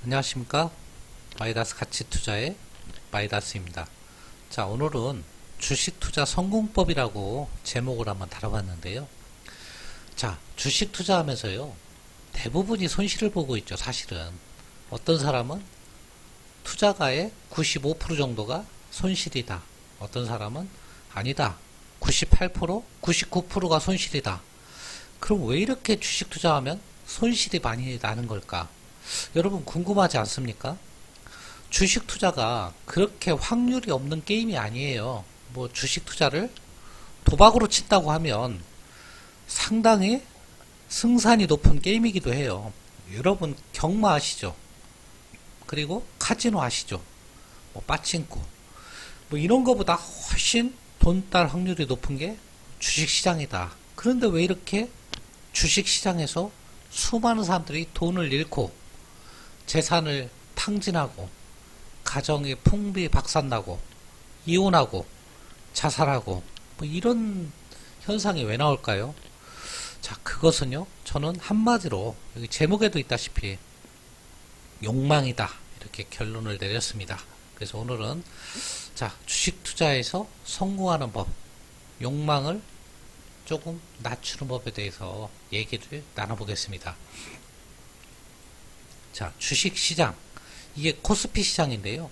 안녕하십니까. 마이다스 가치투자의 마이다스입니다. 자, 오늘은 주식투자 성공법이라고 제목을 한번 다뤄봤는데요. 자, 주식 투자하면서요, 대부분이 손실을 보고 있죠. 사실은 어떤 사람은 투자가의 95% 정도가 손실이다, 어떤 사람은 아니다, 98%, 99%가 손실이다. 그럼 왜 이렇게 주식 투자하면 손실이 많이 나는 걸까? 여러분 궁금하지 않습니까? 주식 투자가 그렇게 확률이 없는 게임이 아니에요. 뭐 주식 투자를 도박으로 친다고 하면 상당히 승산이 높은 게임이기도 해요. 여러분 경마 아시죠? 그리고 카지노 아시죠? 뭐 빠칭코 뭐 이런 거보다 훨씬 돈 딸 확률이 높은 게 주식 시장이다. 그런데 왜 이렇게 주식 시장에서 수많은 사람들이 돈을 잃고 재산을 탕진하고 가정이 풍비박산나고 이혼하고 자살하고 뭐 이런 현상이 왜 나올까요? 자, 그것은요, 저는 한마디로 여기 제목에도 있다시피 욕망이다, 이렇게 결론을 내렸습니다. 그래서 오늘은 자, 주식 투자에서 성공하는 법, 욕망을 조금 낮추는 법에 대해서 얘기를 나눠보겠습니다. 자, 주식시장, 이게 코스피 시장인데요.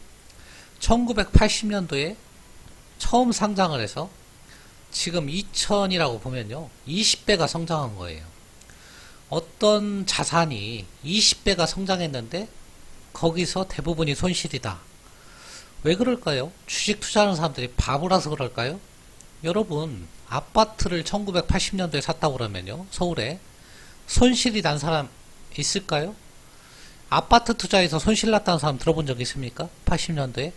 1980년도에 처음 상장을 해서 지금 2000이라고 보면요, 20배가 성장한 거예요. 어떤 자산이 20배가 성장했는데 거기서 대부분이 손실이다. 왜 그럴까요? 주식 투자하는 사람들이 바보라서 그럴까요? 여러분, 아파트를 1980년도에 샀다고 그러면요, 서울에 손실이 난 사람 있을까요? 아파트 투자에서 손실 났다는 사람 들어본 적 있습니까? 80년도에?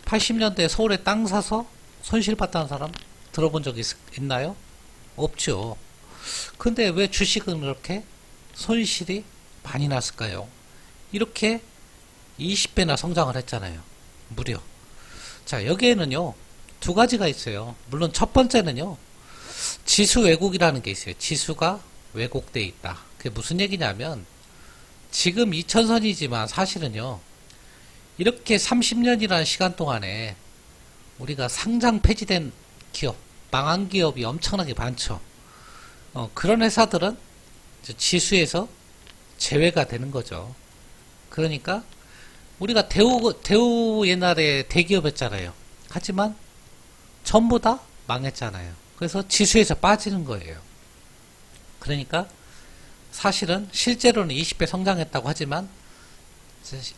80년도에 서울에 땅 사서 손실 봤다는 사람 들어본 적 있나요? 없죠. 근데 왜 주식은 그렇게 손실이 많이 났을까요? 이렇게 20배나 성장을 했잖아요. 무려. 자, 여기에는요, 두 가지가 있어요. 물론 첫 번째는요, 지수 왜곡이라는 게 있어요. 지수가 왜곡되어 있다. 그게 무슨 얘기냐면, 지금 2000선이지만 사실은요, 이렇게 30년이라는 시간 동안에 우리가 상장 폐지된 기업, 망한 기업이 엄청나게 많죠. 그런 회사들은 지수에서 제외가 되는 거죠. 그러니까 우리가 대우 옛날에 대기업이었잖아요. 하지만 전부 다 망했잖아요. 그래서 지수에서 빠지는 거예요. 그러니까 사실은 실제로는 20배 성장했다고 하지만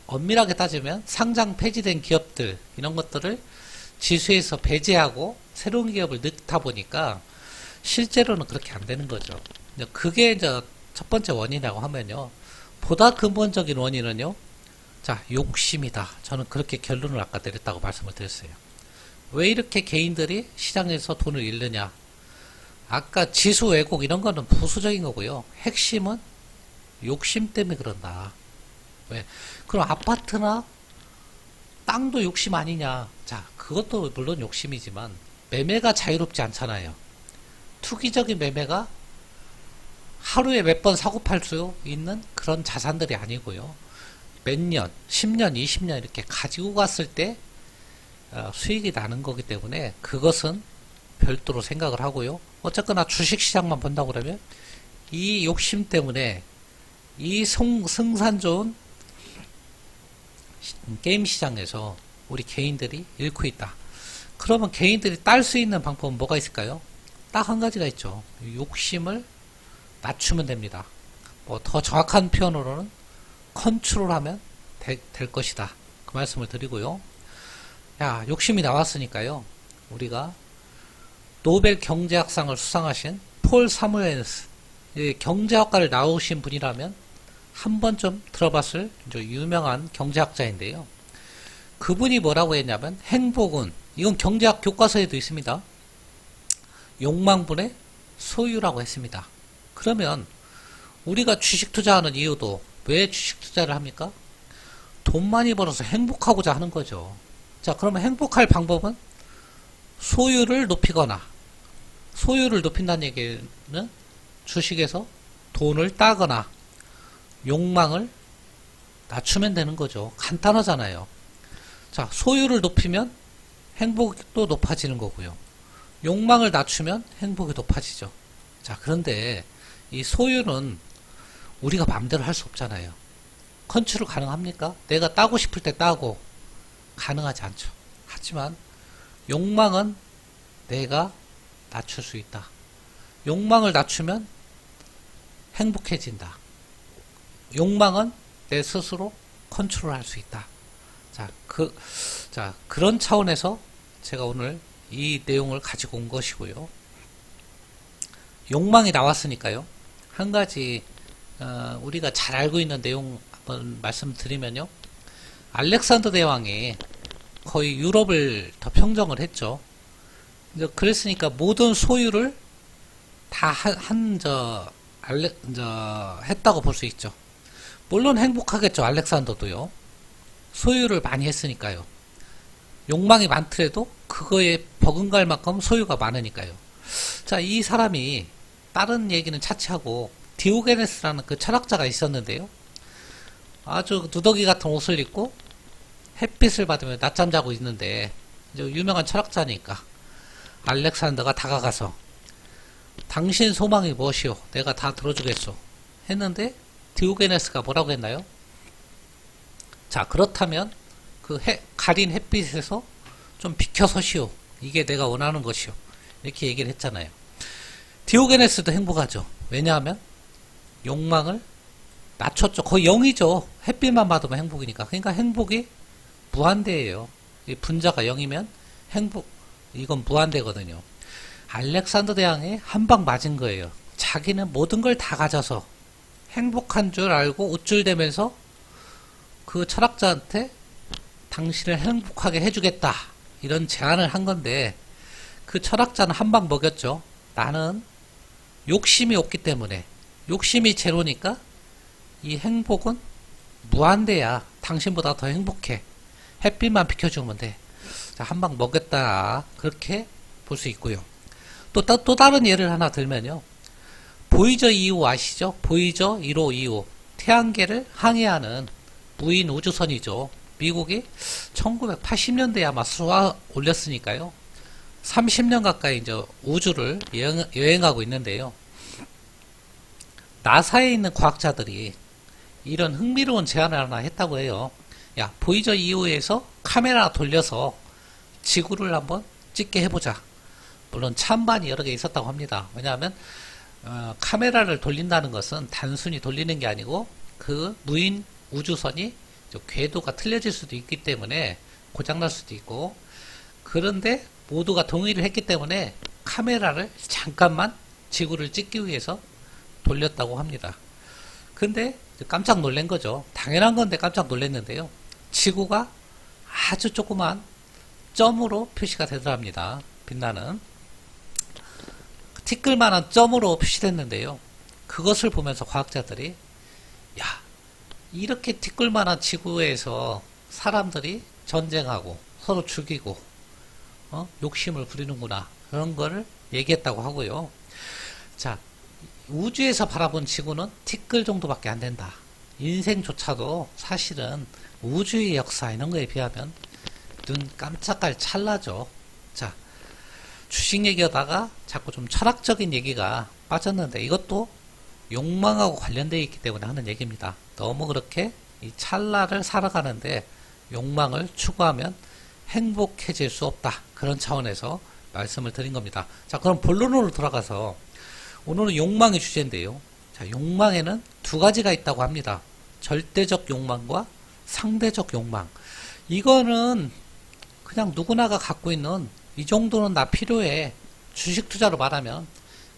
엄밀하게 따지면 상장 폐지된 기업들, 이런 것들을 지수에서 배제하고 새로운 기업을 넣다 보니까 실제로는 그렇게 안 되는 거죠. 그게 이제 첫 번째 원인이라고 하면요, 보다 근본적인 원인은요, 자, 욕심이다. 저는 그렇게 결론을 아까 내렸다고 말씀을 드렸어요. 왜 이렇게 개인들이 시장에서 돈을 잃느냐? 아까 지수 왜곡 이런 거는 부수적인 거고요. 핵심은 욕심 때문에 그런다. 왜? 그럼 아파트나 땅도 욕심 아니냐? 자, 그것도 물론 욕심이지만 매매가 자유롭지 않잖아요. 투기적인 매매가 하루에 몇 번 사고 팔 수 있는 그런 자산들이 아니고요. 몇 년, 10년, 20년 이렇게 가지고 갔을 때 수익이 나는 거기 때문에 그것은 별도로 생각을 하고요. 어쨌거나 주식시장만 본다고 그러면 이 욕심 때문에 이 승산 좋은 게임 시장에서 우리 개인들이 잃고 있다. 그러면 개인들이 딸 수 있는 방법은 뭐가 있을까요? 딱 한 가지가 있죠. 욕심을 낮추면 됩니다. 뭐 더 정확한 표현으로는 컨트롤하면 될 것이다. 그 말씀을 드리고요. 야, 욕심이 나왔으니까요, 우리가 노벨 경제학상을 수상하신 폴 사무엘스, 경제학과를 나오신 분이라면 한 번쯤 들어봤을 유명한 경제학자인데요. 그분이 뭐라고 했냐면, 행복은, 이건 경제학 교과서에도 있습니다, 욕망분의 소유라고 했습니다. 그러면 우리가 주식 투자하는 이유도 왜 주식 투자를 합니까? 돈 많이 벌어서 행복하고자 하는 거죠. 자, 그러면 행복할 방법은 소유를 높이거나, 소유를 높인다는 얘기는 주식에서 돈을 따거나 욕망을 낮추면 되는 거죠. 간단하잖아요. 자, 소유를 높이면 행복도 높아지는 거고요. 욕망을 낮추면 행복이 높아지죠. 자, 그런데 이 소유는 우리가 마음대로 할 수 없잖아요. 컨트롤 가능합니까? 내가 따고 싶을 때 따고 가능하지 않죠. 하지만 욕망은 내가 낮출 수 있다. 욕망을 낮추면 행복해진다. 욕망은 내 스스로 컨트롤할 수 있다. 그런 차원에서 제가 오늘 이 내용을 가지고 온 것이고요. 욕망이 나왔으니까요. 한 가지 우리가 잘 알고 있는 내용 한번 말씀드리면요. 알렉산더 대왕이 거의 유럽을 더 평정을 했죠. 그랬으니까 모든 소유를 다 했다고 볼 수 있죠. 물론 행복하겠죠. 알렉산더도요. 소유를 많이 했으니까요. 욕망이 많더라도 그거에 버금갈 만큼 소유가 많으니까요. 자, 이 사람이 다른 얘기는 차치하고 디오게네스라는 그 철학자가 있었는데요. 아주 누더기 같은 옷을 입고 햇빛을 받으며 낮잠 자고 있는데 이제 유명한 철학자니까 알렉산더가 다가가서 당신 소망이 무엇이오? 내가 다 들어주겠소. 했는데 디오게네스가 뭐라고 했나요? 자, 그렇다면 그 가린 햇빛에서 좀 비켜서시오. 이게 내가 원하는 것이오. 이렇게 얘기를 했잖아요. 디오게네스도 행복하죠. 왜냐하면 욕망을 낮췄죠. 거의 0이죠. 햇빛만 받으면 행복이니까. 그러니까 행복이 무한대예요. 이 분자가 0이면 이건 무한대거든요. 알렉산더 대왕이 한 방 맞은 거예요. 자기는 모든 걸 다 가져서 행복한 줄 알고 우쭐대면서 그 철학자한테 당신을 행복하게 해주겠다. 이런 제안을 한 건데 그 철학자는 한 방 먹였죠. 나는 욕심이 없기 때문에 욕심이 제로니까 이 행복은 무한대야. 당신보다 더 행복해. 햇빛만 비켜주면 돼. 자, 한 방 먹였다. 그렇게 볼 수 있고요. 또 다른 예를 하나 들면요. 보이저 2호 아시죠? 보이저 1호 2호. 태양계를 항해하는 무인 우주선이죠. 미국이 1980년대에 아마 쏘아 올렸으니까요. 30년 가까이 이제 우주를 여행하고 있는데요. 나사에 있는 과학자들이 이런 흥미로운 제안을 하나 했다고 해요. 야, 보이저 2호에서 카메라 돌려서 지구를 한번 찍게 해보자. 물론 찬반이 여러 개 있었다고 합니다. 왜냐하면 카메라를 돌린다는 것은 단순히 돌리는 게 아니고 그 무인 우주선이 궤도가 틀려질 수도 있기 때문에 고장날 수도 있고, 그런데 모두가 동의를 했기 때문에 카메라를 잠깐만 지구를 찍기 위해서 돌렸다고 합니다. 근데 깜짝 놀란 거죠. 당연한 건데 깜짝 놀랐는데요. 지구가 아주 조그만 점으로 표시가 되더랍니다. 빛나는 티끌만한 점으로 표시됐는데요. 그것을 보면서 과학자들이 야, 이렇게 티끌만한 지구에서 사람들이 전쟁하고 서로 죽이고 욕심을 부리는구나, 그런 거를 얘기했다고 하고요. 자, 우주에서 바라본 지구는 티끌 정도밖에 안 된다. 인생조차도 사실은 우주의 역사 이런 거에 비하면 눈 깜짝할 찰나죠. 자, 주식 얘기하다가 자꾸 좀 철학적인 얘기가 빠졌는데 이것도 욕망하고 관련되어 있기 때문에 하는 얘기입니다. 너무 그렇게 이 찰나를 살아가는데 욕망을 추구하면 행복해질 수 없다. 그런 차원에서 말씀을 드린 겁니다. 자, 그럼 본론으로 돌아가서 오늘은 욕망의 주제인데요. 자, 욕망에는 두 가지가 있다고 합니다. 절대적 욕망과 상대적 욕망. 이거는 그냥 누구나가 갖고 있는 이 정도는 나 필요해. 주식 투자로 말하면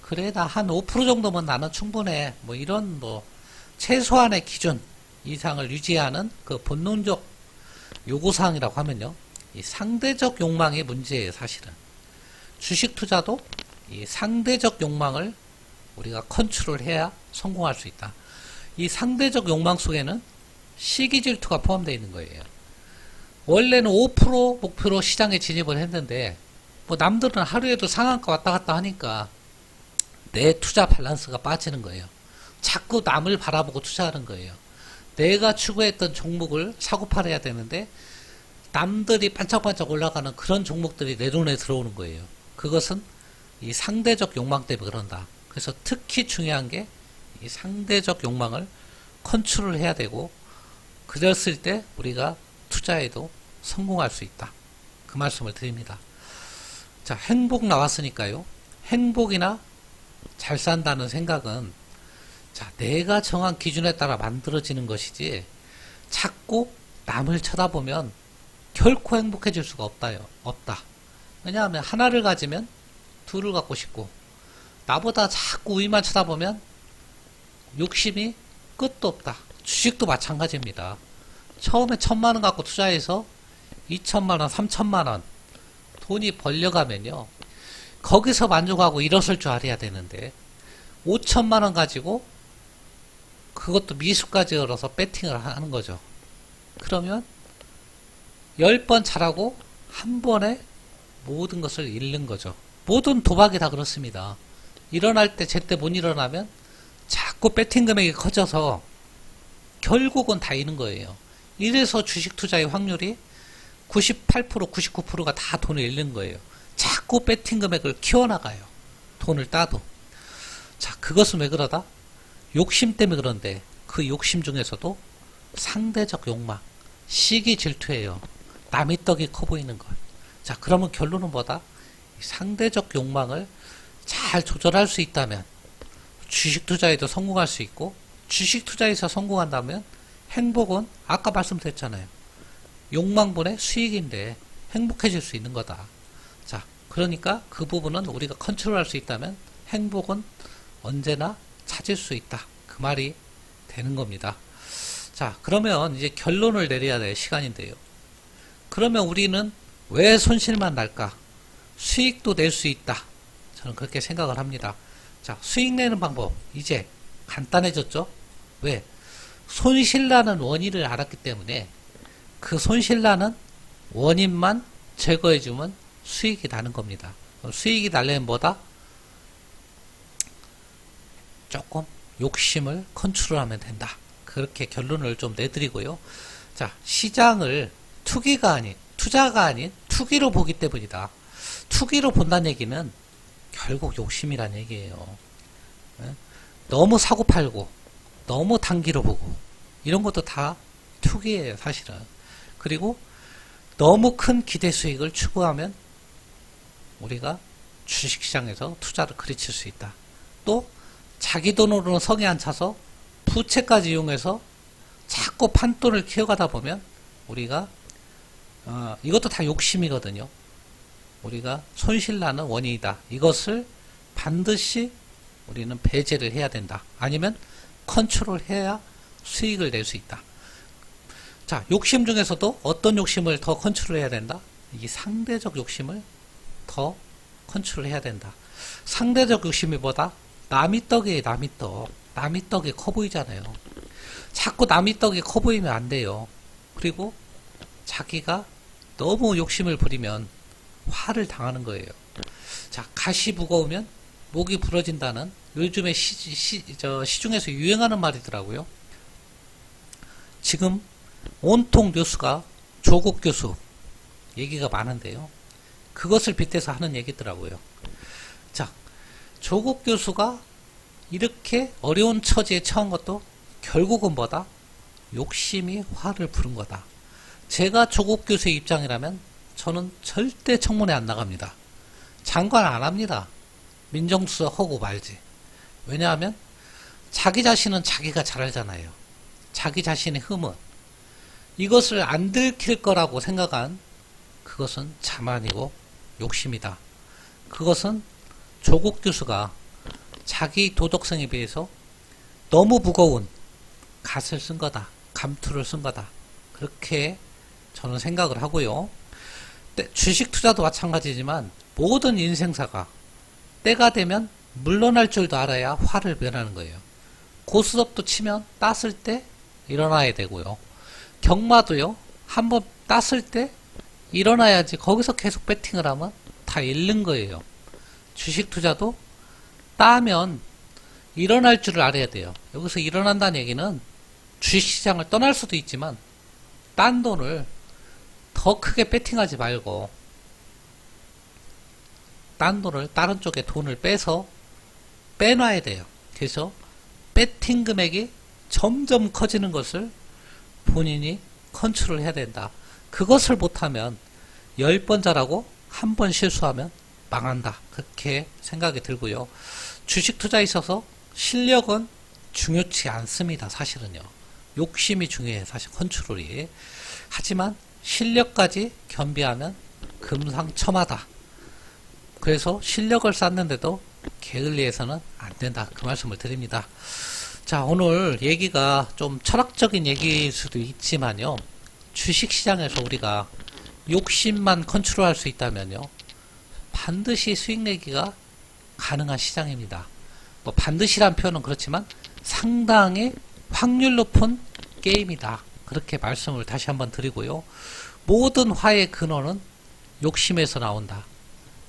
그래, 나 한 5% 정도면 나는 충분해. 뭐 이런 최소한의 기준 이상을 유지하는 그 본능적 요구사항이라고 하면요. 이 상대적 욕망의 문제예요, 사실은. 주식 투자도 이 상대적 욕망을 우리가 컨트롤해야 성공할 수 있다. 이 상대적 욕망 속에는 시기 질투가 포함되어 있는 거예요. 원래는 5% 목표로 시장에 진입을 했는데 남들은 하루에도 상한가 왔다 갔다 하니까 내 투자 밸런스가 빠지는 거예요. 자꾸 남을 바라보고 투자하는 거예요. 내가 추구했던 종목을 사고 팔아야 되는데 남들이 반짝반짝 올라가는 그런 종목들이 내 눈에 들어오는 거예요. 그것은 이 상대적 욕망 때문에 그런다. 그래서 특히 중요한 게 이 상대적 욕망을 컨트롤해야 되고, 그랬을 때 우리가 투자에도 성공할 수 있다. 그 말씀을 드립니다. 자, 행복 나왔으니까요. 행복이나 잘 산다는 생각은 자, 내가 정한 기준에 따라 만들어지는 것이지 자꾸 남을 쳐다보면 결코 행복해질 수가 없다. 왜냐하면 하나를 가지면 둘을 갖고 싶고, 나보다 자꾸 위만 쳐다보면 욕심이 끝도 없다. 주식도 마찬가지입니다. 처음에 1,000만원 갖고 투자해서 2,000만원, 3,000만원 돈이 벌려가면요, 거기서 만족하고 일어설 줄 알아야 되는데 5,000만원 가지고 그것도 미수까지 걸어서 배팅을 하는 거죠. 그러면 10번 잘하고 한 번에 모든 것을 잃는 거죠. 모든 도박이 다 그렇습니다. 일어날 때 제때 못 일어나면 자꾸 배팅 금액이 커져서 결국은 다 잃는 거예요. 이래서 주식 투자의 확률이 98%, 99%가 다 돈을 잃는 거예요. 자꾸 배팅 금액을 키워나가요. 돈을 따도. 자, 그것은 왜 그러다? 욕심 때문에 그런데, 그 욕심 중에서도 상대적 욕망, 시기 질투예요. 남의 떡이 커 보이는 것. 자, 그러면 결론은 뭐다? 상대적 욕망을 잘 조절할 수 있다면 주식 투자에도 성공할 수 있고, 주식 투자에서 성공한다면 행복은 아까 말씀드렸잖아요. 욕망분의 수익인데 행복해질 수 있는 거다. 자, 그러니까 그 부분은 우리가 컨트롤할 수 있다면 행복은 언제나 찾을 수 있다. 그 말이 되는 겁니다. 자, 그러면 이제 결론을 내려야 될 시간인데요. 그러면 우리는 왜 손실만 날까? 수익도 낼 수 있다. 저는 그렇게 생각을 합니다. 자, 수익 내는 방법 이제 간단해졌죠? 왜? 손실나는 원인을 알았기 때문에 그 손실나는 원인만 제거해주면 수익이 나는 겁니다. 수익이 나려면 뭐다? 조금 욕심을 컨트롤하면 된다. 그렇게 결론을 좀 내드리고요. 자, 시장을 투자가 아닌 투기로 보기 때문이다. 투기로 본다는 얘기는 결국 욕심이란 얘기예요. 너무 사고 팔고 너무 단기로 보고 이런 것도 다 투기예요, 사실은. 그리고 너무 큰 기대 수익을 추구하면 우리가 주식시장에서 투자를 그르칠 수 있다. 또 자기 돈으로는 성에 안 차서 부채까지 이용해서 자꾸 판돈을 키워가다 보면 우리가 이것도 다 욕심이거든요. 우리가 손실나는 원인이다. 이것을 반드시 우리는 배제를 해야 된다. 아니면 컨트롤해야 수익을 낼 수 있다. 자, 욕심 중에서도 어떤 욕심을 더 컨트롤해야 된다? 이 상대적 욕심을 더 컨트롤해야 된다. 상대적 욕심이 뭐다? 남이 떡이에요, 남이 떡. 남이 떡이 커 보이잖아요. 자꾸 남이 떡이 커 보이면 안 돼요. 그리고 자기가 너무 욕심을 부리면 화를 당하는 거예요. 자, 가시 무거우면 목이 부러진다는 요즘에 시중에서 유행하는 말이더라고요. 지금 온통 뉴스가 조국 교수 얘기가 많은데요. 그것을 빗대서 하는 얘기더라고요. 자, 조국 교수가 이렇게 어려운 처지에 처한 것도 결국은 뭐다? 욕심이 화를 부른 거다. 제가 조국 교수의 입장이라면 저는 절대 청문회 안 나갑니다. 장관 안 합니다. 민정수석 하고 말지. 왜냐하면 자기 자신은 자기가 잘 알잖아요. 자기 자신의 흠은 이것을 안 들킬 거라고 생각한 그것은 자만이고 욕심이다. 그것은 조국 교수가 자기 도덕성에 비해서 너무 무거운 갓을 쓴 거다. 감투를 쓴 거다. 그렇게 저는 생각을 하고요. 주식 투자도 마찬가지지만 모든 인생사가 때가 되면 물러날 줄도 알아야 화를 면하는 거예요. 고스톱도 치면 땄을 때 일어나야 되고요. 경마도요. 한번 땄을 때 일어나야지 거기서 계속 배팅을 하면 다 잃는 거예요. 주식 투자도 따면 일어날 줄을 알아야 돼요. 여기서 일어난다는 얘기는 주식시장을 떠날 수도 있지만 딴 돈을 더 크게 베팅하지 말고 딴 돈을 다른 쪽에 돈을 빼놔야 돼요. 그래서 베팅 금액이 점점 커지는 것을 본인이 컨트롤 해야 된다. 그것을 못하면 10번 잘하고 한 번 실수하면 망한다. 그렇게 생각이 들고요. 주식 투자에 있어서 실력은 중요치 않습니다. 사실은요. 욕심이 중요해. 사실 컨트롤이. 하지만 실력까지 겸비하면 금상첨화다. 그래서 실력을 쌓는데도 게을리해서는 안 된다. 그 말씀을 드립니다. 자, 오늘 얘기가 좀 철학적인 얘기일 수도 있지만요. 주식시장에서 우리가 욕심만 컨트롤할 수 있다면요. 반드시 수익 내기가 가능한 시장입니다. 뭐 반드시란 표현은 그렇지만 상당히 확률 높은 게임이다. 그렇게 말씀을 다시 한번 드리고요. 모든 화의 근원은 욕심에서 나온다.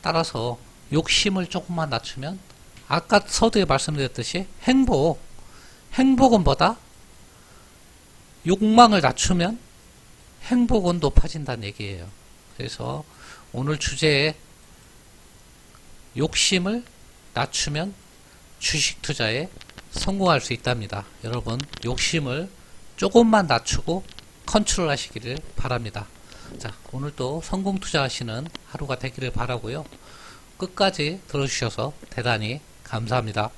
따라서 욕심을 조금만 낮추면 아까 서두에 말씀드렸듯이 행복은 보다 욕망을 낮추면 행복은 높아진다는 얘기예요. 그래서 오늘 주제에 욕심을 낮추면 주식 투자에 성공할 수 있답니다. 여러분 욕심을 조금만 낮추고 컨트롤 하시기를 바랍니다. 자, 오늘도 성공 투자하시는 하루가 되기를 바라고요. 끝까지 들어주셔서 대단히 감사합니다.